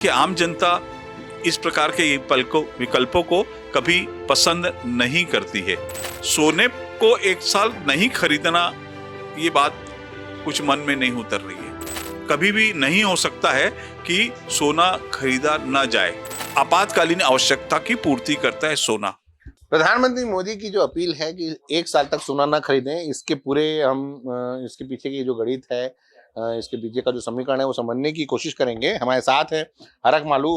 कि आम जनता इस प्रकार के विकल्पों को कभी पसंद नहीं करती है। सोने को एक साल नहीं खरीदना, ये बात कुछ मन में नहीं उतर रही है। कभी भी नहीं हो सकता है कि सोना खरीदा ना जाए। आपातकालीन आवश्यकता की पूर्ति करता है सोना। प्रधानमंत्री मोदी की जो अपील है कि एक साल तक सोना ना खरीदें, इसके पूरे हम इसके पीछे की जो गणित है, इसके पीछे का जो समीकरण है वो समझने की कोशिश करेंगे। हमारे साथ है हरक मालू,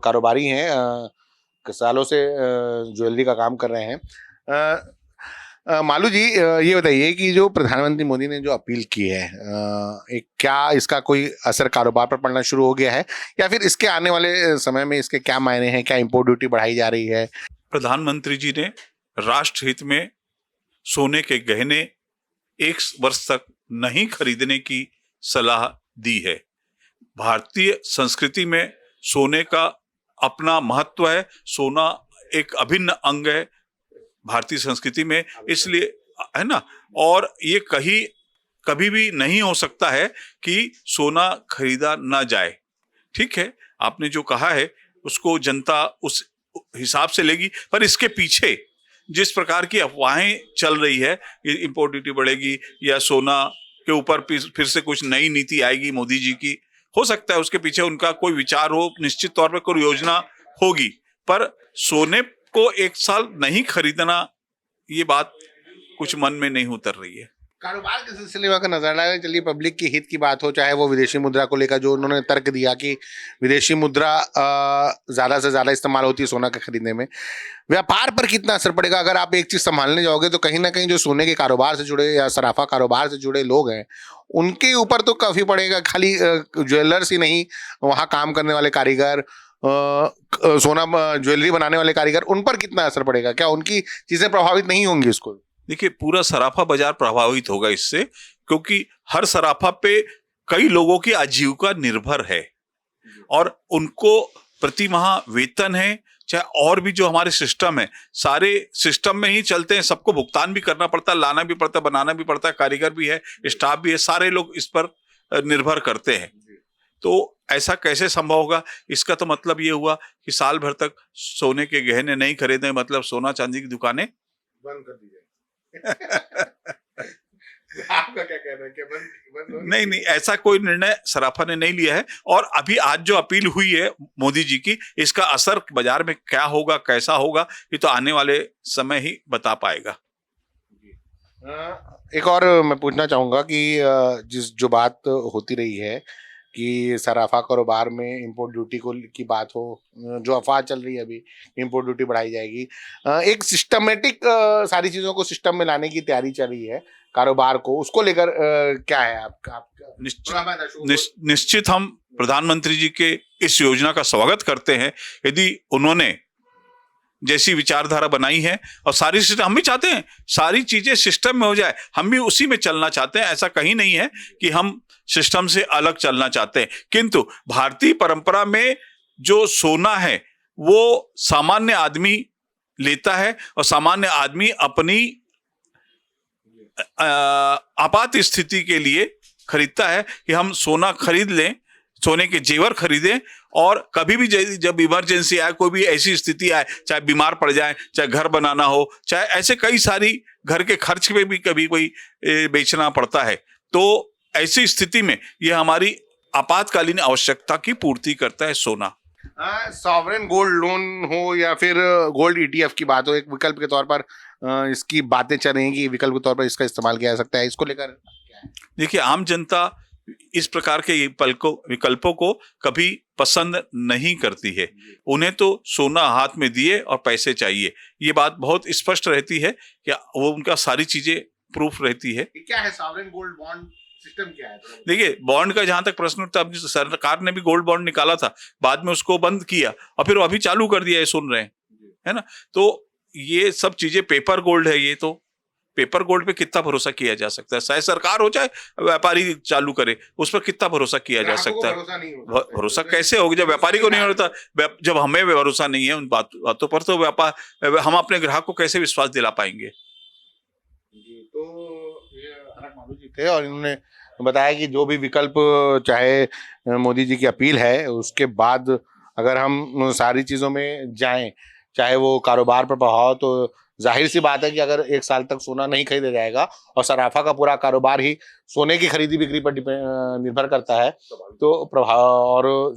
कारोबारी हैं, सालों से ज्वेलरी का काम कर रहे हैं। मालू जी, ये बताइए कि जो प्रधानमंत्री मोदी ने जो अपील की है, एक क्या इसका कोई असर कारोबार पर पड़ना शुरू हो गया है, या फिर इसके आने वाले समय में इसके क्या मायने हैं? क्या इंपोर्ट ड्यूटी बढ़ाई जा रही है? प्रधानमंत्री जी ने राष्ट्र हित में सोने के गहने 1 वर्ष तक नहीं खरीदने की सलाह दी है। भारतीय संस्कृति में सोने का अपना महत्व है। सोना एक अभिन्न अंग है भारतीय संस्कृति में, इसलिए है ना। और ये कभी भी नहीं हो सकता है कि सोना खरीदा ना जाए। ठीक है, आपने जो कहा है उसको जनता उस हिसाब से लेगी, पर इसके पीछे जिस प्रकार की अफवाहें चल रही है, इंपोर्ट ड्यूटी बढ़ेगी या सोना के ऊपर फिर से कुछ नई नीति आएगी मोदी जी की, हो सकता है उसके पीछे उनका कोई विचार हो, निश्चित तौर पर कोई योजना होगी। पर सोने को एक साल नहीं खरीदना, ये बात कुछ मन में नहीं उतर रही है। कारोबार के सिलसिले में अगर नजर डालें, चलिए पब्लिक की हित की बात हो, चाहे वो विदेशी मुद्रा को लेकर जो उन्होंने तर्क दिया कि विदेशी मुद्रा ज्यादा से ज्यादा इस्तेमाल होती है सोना के खरीदने में, व्यापार पर कितना असर पड़ेगा? अगर आप एक चीज संभालने जाओगे तो कहीं ना कहीं जो सोने के कारोबार से जुड़े या सराफा कारोबार से जुड़े लोग हैं उनके ऊपर तो काफी पड़ेगा। खाली ज्वेलर्स ही नहीं, वहाँ काम करने वाले कारीगर, सोना ज्वेलरी बनाने वाले कारीगर, उन पर कितना असर पड़ेगा? क्या उनकी चीजें प्रभावित नहीं होंगी इसको? देखिए, पूरा सराफा बाजार प्रभावित होगा इससे, क्योंकि हर सराफा पे कई लोगों की आजीविका निर्भर है और उनको प्रति माह वेतन है। चाहे और भी जो हमारे सिस्टम है, सारे सिस्टम में ही चलते हैं, सबको भुगतान भी करना पड़ता है, लाना भी पड़ता है, बनाना भी पड़ता है, कारीगर भी है, स्टाफ भी है, सारे लोग इस पर निर्भर करते हैं। तो ऐसा कैसे संभव होगा? इसका तो मतलब ये हुआ कि साल भर तक सोने के गहने नहीं खरीदे, मतलब सोना चांदी की दुकानें बंद कर दी जाए। आपका क्या कहना है कि बंद? नहीं, ऐसा कोई निर्णय सराफा ने नहीं लिया है। और अभी आज जो अपील हुई है मोदी जी की, इसका असर बाजार में क्या होगा, कैसा होगा, ये तो आने वाले समय ही बता पाएगा। एक और मैं पूछना चाहूंगा कि जो बात होती रही है कि सराफा कारोबार में इंपोर्ट ड्यूटी की बात हो, जो अफवाह चल रही है अभी इंपोर्ट ड्यूटी बढ़ाई जाएगी, एक सिस्टमेटिक सारी चीजों को सिस्टम में लाने की तैयारी चल रही है कारोबार को, उसको लेकर क्या है आपका? निश्चित हम प्रधानमंत्री जी के इस योजना का स्वागत करते हैं। यदि उन्होंने जैसी विचारधारा बनाई है और सारी सिस्टम, हम भी चाहते हैं सारी चीजें सिस्टम में हो जाए, हम भी उसी में चलना चाहते हैं। ऐसा कहीं नहीं है कि हम सिस्टम से अलग चलना चाहते हैं, किंतु भारतीय परंपरा में जो सोना है वो सामान्य आदमी लेता है और सामान्य आदमी अपनी आपात स्थिति के लिए खरीदता है कि हम सोना खरीद लें, सोने के जेवर खरीदें, और कभी भी जब इमरजेंसी आए, कोई भी ऐसी स्थिति आए, चाहे बीमार पड़ जाए, चाहे घर बनाना हो, चाहे ऐसे कई सारी घर के खर्च में भी कभी कोई बेचना पड़ता है, तो ऐसी स्थिति में यह हमारी आपातकालीन आवश्यकता की पूर्ति करता है सोना। सॉवरेन गोल्ड लोन हो या फिर गोल्ड ईटीएफ की बात हो, एक विकल्प के तौर पर इसकी बातें चल रही हैं कि विकल्प के तौर पर इसका इस्तेमाल किया जा सकता है, इसको लेकर क्या है? देखिए, आम जनता इस प्रकार के विकल्पों को कभी पसंद नहीं करती है। उन्हें तो सोना हाथ में दिए और पैसे चाहिए, ये बात बहुत स्पष्ट रहती है कि वो उनका सारी चीजें प्रूफ रहती है। क्या है सॉवरेन गोल्ड बॉन्ड सिस्टम, क्या है? देखिए, बॉन्ड का जहां तक प्रश्न उठता, अब सरकार ने भी गोल्ड बॉन्ड निकाला था, बाद में उसको बंद किया और फिर अभी चालू कर दिया है, सुन रहे हैं, है ना। तो ये सब चीजें पेपर गोल्ड है। ये तो पेपर गोल्ड पे कितना भरोसा किया जा सकता है? चाहे सरकार हो चाहे व्यापारी चालू करे, उस पर कितना भरोसा किया जा सकता है? भरोसा कैसे होगा जब व्यापारी को नहीं होता? जब हमें भरोसा नहीं है उन बातों पर, तो व्यापार हम अपने ग्राहक को कैसे विश्वास दिला पाएंगे? तो ये हरक मालू जी थे और इन्होंने बताया कि जो भी विकल्प, चाहे मोदी जी की अपील है उसके बाद अगर हम सारी चीज़ों में जाएं, चाहे वो कारोबार पर प्रभाव, तो जाहिर सी बात है कि अगर 1 साल तक सोना नहीं खरीदा जाएगा और सराफा का पूरा कारोबार ही सोने की खरीदी बिक्री पर निर्भर करता है, तो प्रभाव और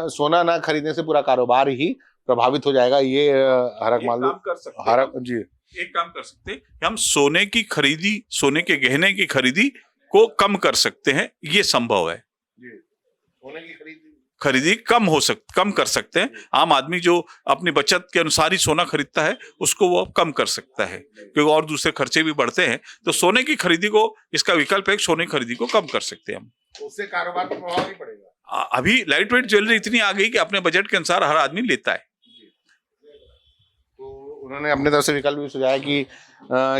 सोना ना खरीदने से पूरा कारोबार ही प्रभावित हो जाएगा। ये हरक मान लो हरक जी एक काम कर सकते हैं, हम सोने की खरीदी, सोने के गहने की खरीदी को कम कर सकते हैं। ये संभव है, सोने की खरीदी कम कर सकते हैं। आम आदमी जो अपनी बचत के अनुसार ही सोना खरीदता है, उसको वो कम कर सकता है, क्योंकि और दूसरे खर्चे भी बढ़ते हैं। तो सोने की खरीदी को, इसका विकल्प है, सोने की खरीदी को कम कर सकते हैं हम। उससे कारोबार पर प्रभाव नहीं पड़ेगा। अभी लाइट वेट ज्वेलरी इतनी आ गई कि अपने बजट के अनुसार हर आदमी लेता है। तो उन्होंने अपने तरफ से विकल्प भी सुझाया कि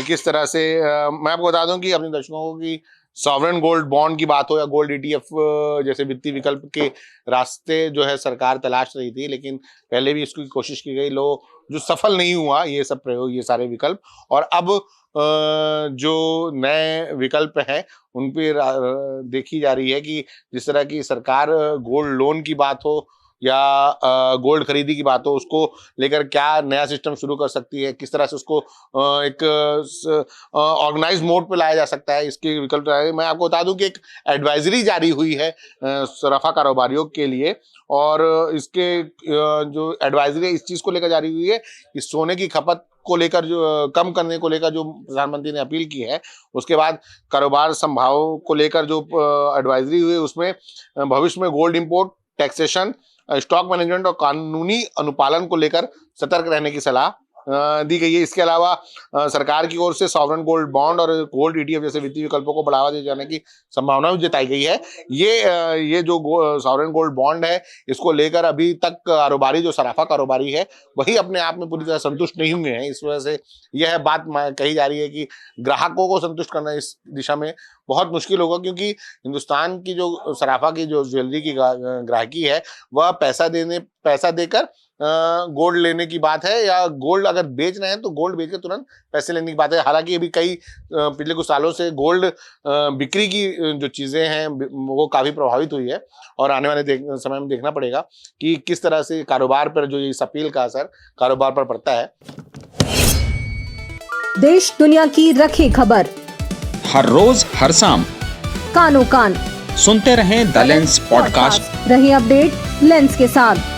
किस तरह से मैं आपको बता दूं कि अपने दर्शकों को कि सॉवरेन गोल्ड बॉन्ड की बात हो या गोल्ड ETF जैसे वित्तीय विकल्प के रास्ते जो है सरकार तलाश रही थी, लेकिन पहले भी इसकी कोशिश की गई, जो सफल नहीं हुआ ये सब प्रयोग, ये सारे विकल्प। और अब जो नए विकल्प हैं उन पर देखी जा रही है कि जिस तरह की सरकार गोल्ड लोन की बात हो या गोल्ड खरीदी की बात हो, उसको लेकर क्या नया सिस्टम शुरू कर सकती है, किस तरह से उसको एक ऑर्गेनाइज मोड पे लाया जा सकता है, इसके विकल्प। मैं आपको बता दूं कि एक एडवाइजरी जारी हुई है सराफा कारोबारियों के लिए, और इसके जो एडवाइजरी इस चीज़ को लेकर जारी हुई है कि सोने की खपत को लेकर, जो कम करने को लेकर जो प्रधानमंत्री ने अपील की है, उसके बाद कारोबार संभाव को लेकर जो एडवाइजरी हुई है, उसमें भविष्य में gold import, taxation, stock management और कानूनी अनुपालन को लेकर सतर्क रहने की सलाह दी गई है। इसके अलावा सरकार की ओर से सॉवरेन गोल्ड बॉन्ड और गोल्ड ETF जैसे वित्तीय विकल्पों को बढ़ावा दिए जाने की संभावना भी जताई गई है। ये जो सॉवरेन गोल्ड बॉन्ड है, इसको लेकर अभी तक कारोबारी, जो सराफा कारोबारी है, वही अपने आप में पूरी तरह संतुष्ट नहीं हुए हैं। इस वजह से यह बात कही जा रही है कि ग्राहकों को संतुष्ट करना इस दिशा में बहुत मुश्किल होगा, क्योंकि हिंदुस्तान की जो सराफा की जो ज्वेलरी की ग्राहकी है, वह पैसा देकर गोल्ड लेने की बात है, या गोल्ड अगर बेच रहे हैं तो गोल्ड बेच के तुरंत पैसे लेने की बात है। हालांकि अभी कई पिछले कुछ सालों से गोल्ड बिक्री की जो चीज़ें हैं वो काफ़ी प्रभावित हुई है, और आने वाले समय में देखना पड़ेगा कि किस तरह से कारोबार पर जो इस अपील का असर कारोबार पर पड़ता है। देश दुनिया की रखी खबर हर रोज हर शाम कानो कान सुनते रहें द लेंस पॉडकास्ट। रही अपडेट लेंस के साथ।